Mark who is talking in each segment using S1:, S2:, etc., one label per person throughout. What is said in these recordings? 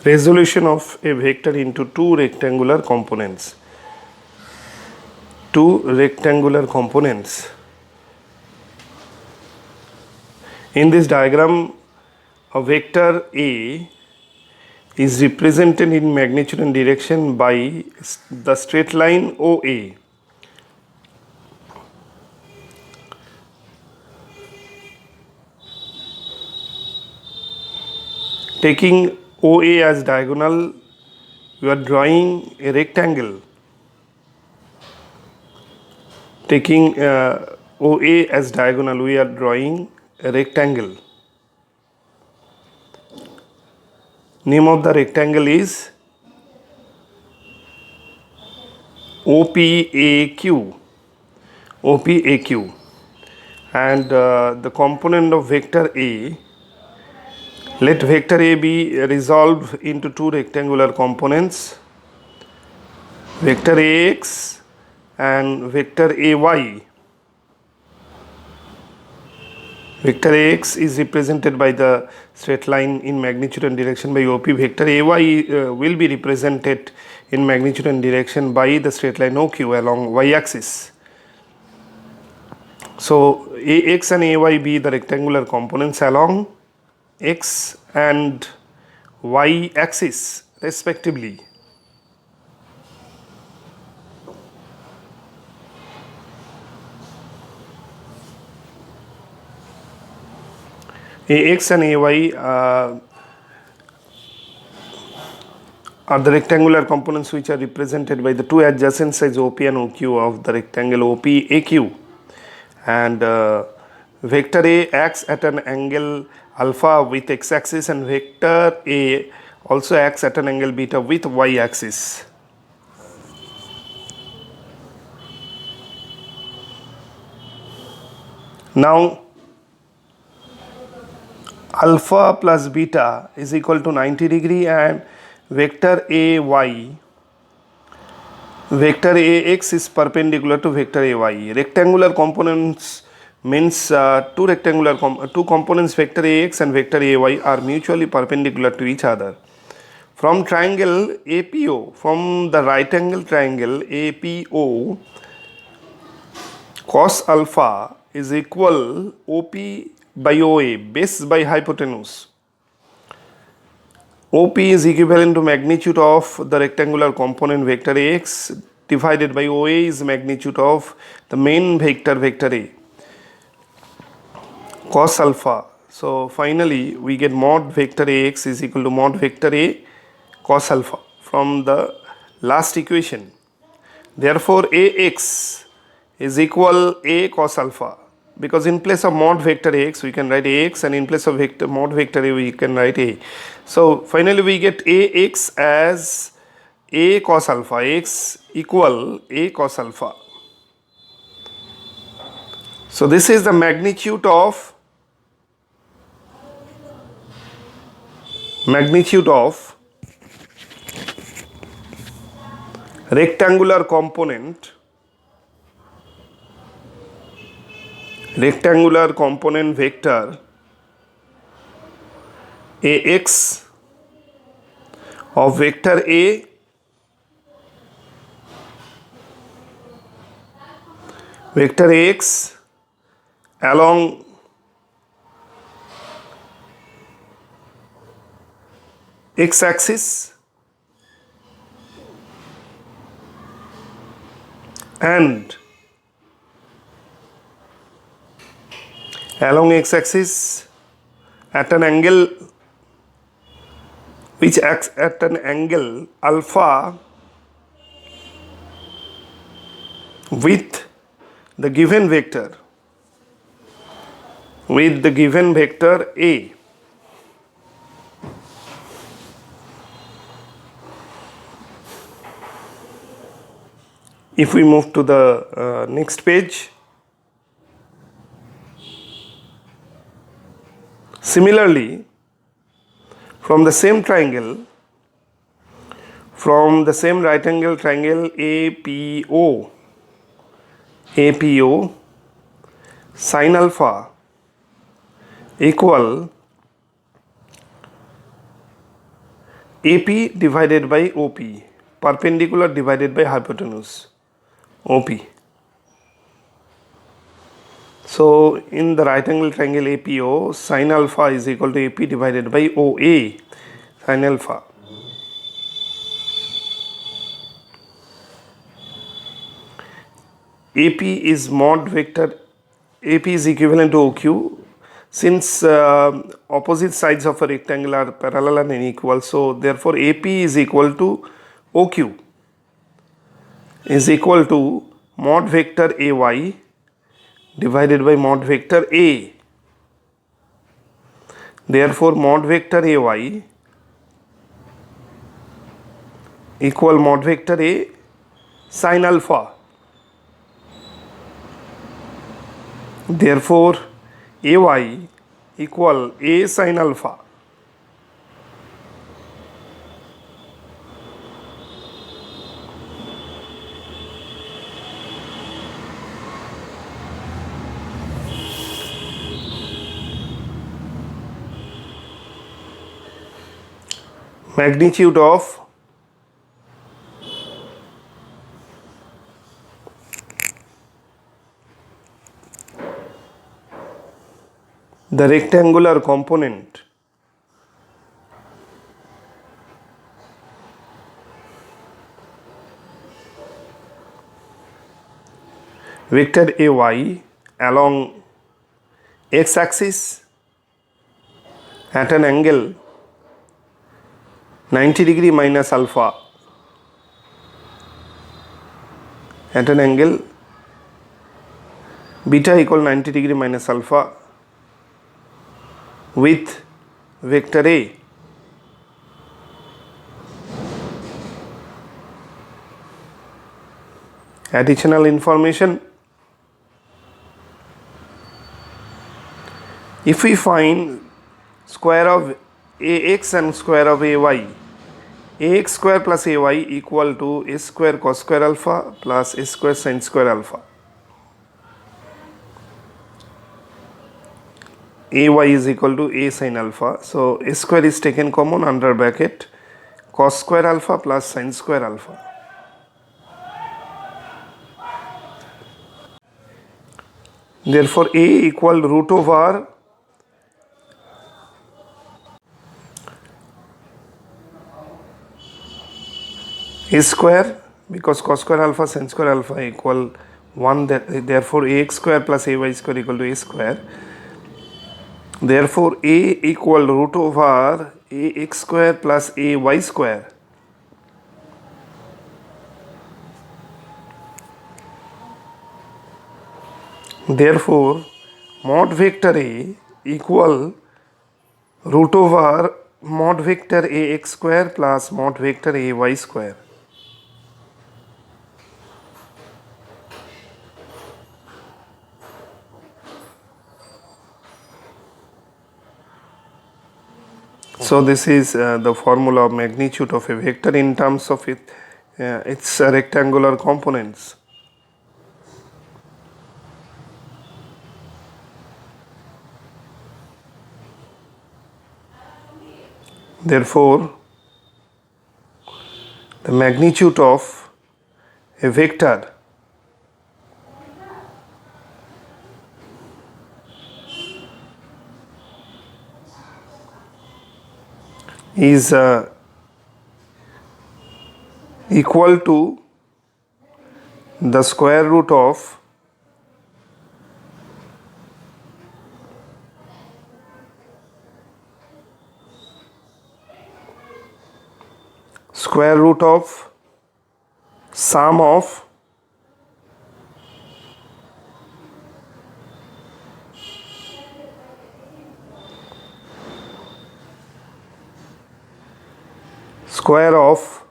S1: Resolution of a vector into two rectangular components. Two rectangular components. In this diagram, a vector A is represented in magnitude and direction by the straight line OA. Taking OA as diagonal, you are drawing a rectangle. Taking OA as diagonal, we are drawing a rectangle. Name of the rectangle is OPAQ. OPAQ. And the component of vector A, let vector A be resolved into two rectangular components, vector AX and vector AY. Vector AX is represented by the straight line in magnitude and direction by OP. Vector AY will be represented in magnitude and direction by the straight line OQ along y axis. So AX and AY be the rectangular components along x and y axis respectively. AX and AY are the rectangular components which are represented by the two adjacent sides OP and OQ of the rectangle OPAQ. And vector A acts at an angle alpha with x axis and vector A also acts at an angle beta with y axis. Now alpha plus beta is equal to 90 degree and vector AY, vector AX is perpendicular to vector AY. Rectangular components means two components vector AX and vector AY are mutually perpendicular to each other. From triangle APO, from the right angle triangle APO, cos alpha is equal OP by OA, base by hypotenuse. OP is equivalent to magnitude of the rectangular component vector AX divided by OA is magnitude of the main vector vector A. Cos alpha. So finally we get mod vector AX is equal to mod vector A cos alpha from the last equation. Therefore AX is equal A cos alpha, because in place of mod vector AX we can write AX and in place of mod vector A we can write A. So finally we get AX as A cos alpha, X equal A cos alpha. So this is the magnitude of rectangular component vector AX of vector A vector AX along x axis and along x axis at an angle which acts at an angle alpha with the given vector A. If we move to the next page, similarly from the same triangle, from the same right angle triangle APO sin alpha equal AP divided by OP, perpendicular divided by hypotenuse, OP. So in the right angle triangle APO, sin alpha is equal to AP divided by OA, sin alpha. AP is mod vector, AP is equivalent to OQ. Since opposite sides of a rectangle are parallel and unequal, so therefore AP is equal to OQ is equal to mod vector AY divided by mod vector A. Therefore mod vector AY equal mod vector A sin alpha. Therefore AY equal A sin alpha. Magnitude of the rectangular component vector AY along x axis at an angle 90 degree minus alpha, at an angle beta equal 90 degree minus alpha with vector A. Additional information: if we find square of AX and square of AY, AX square plus AY equal to S square cos square alpha plus S square sin square alpha. AY is equal to A sin alpha. So S square is taken common under bracket, cos square alpha plus sin square alpha. Therefore A equal root over A square, because cos square alpha sin square alpha equal 1, therefore AX square plus AY square equal to A square. Therefore A equal root over AX square plus AY square. Therefore mod vector A equal root over mod vector AX square plus mod vector AY square. So this is the formula of magnitude of a vector in terms of its rectangular components. Therefore the magnitude of a vector is equal to the square root of sum of square of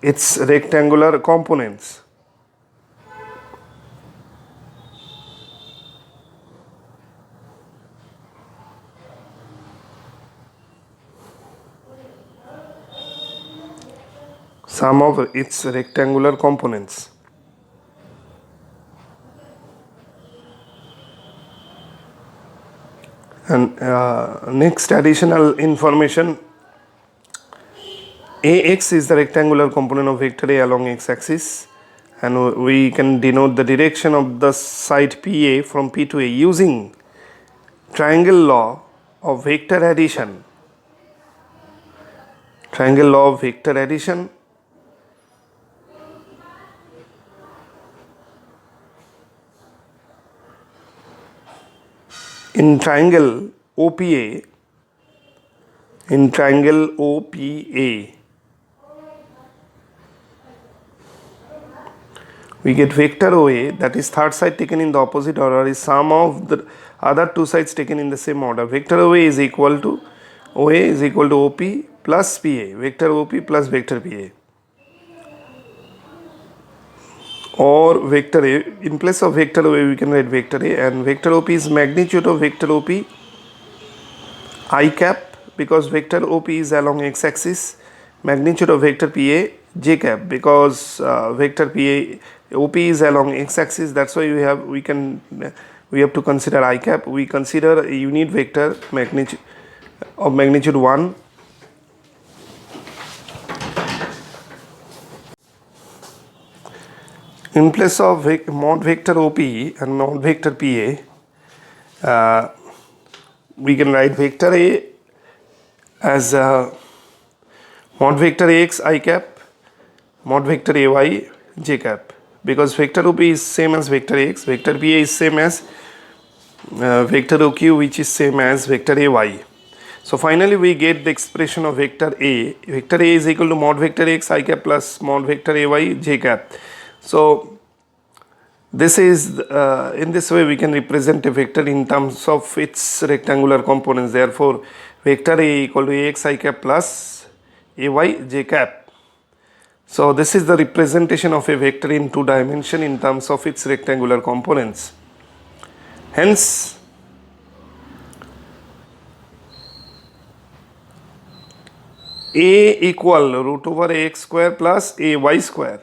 S1: its rectangular components. Sum of its rectangular components. And next additional information, Ax is the rectangular component of vector A along x-axis, and we can denote the direction of the side PA from P to A using triangle law of vector addition. Triangle law of vector addition. In triangle OPA, we get vector OA, that is third side taken in the opposite order, is sum of the other two sides taken in the same order. Vector OA is equal to OP plus PA, vector OP plus vector PA. Or vector A, in place of vector OA we can write vector A, and vector OP is magnitude of vector OP I cap, because vector OP is along x-axis, magnitude of vector PA j cap, because vector PA OP is along x-axis, that's why we have to consider I cap. We consider a unit vector magnitude 1. In place of mod vector OP and mod vector PA, we can write vector A as mod vector Ax I cap, mod vector Ay j cap, because vector OP is same as vector Ax, vector PA is same as vector OQ, which is same as vector Ay. So finally we get the expression of vector A. Vector A is equal to mod vector X I cap plus mod vector Ay j cap. So this is in this way we can represent a vector in terms of its rectangular components. Therefore vector A equal to Ax I cap plus Ay j cap. So this is the representation of a vector in 2 dimension in terms of its rectangular components. Hence A equal root over ax square plus ay square.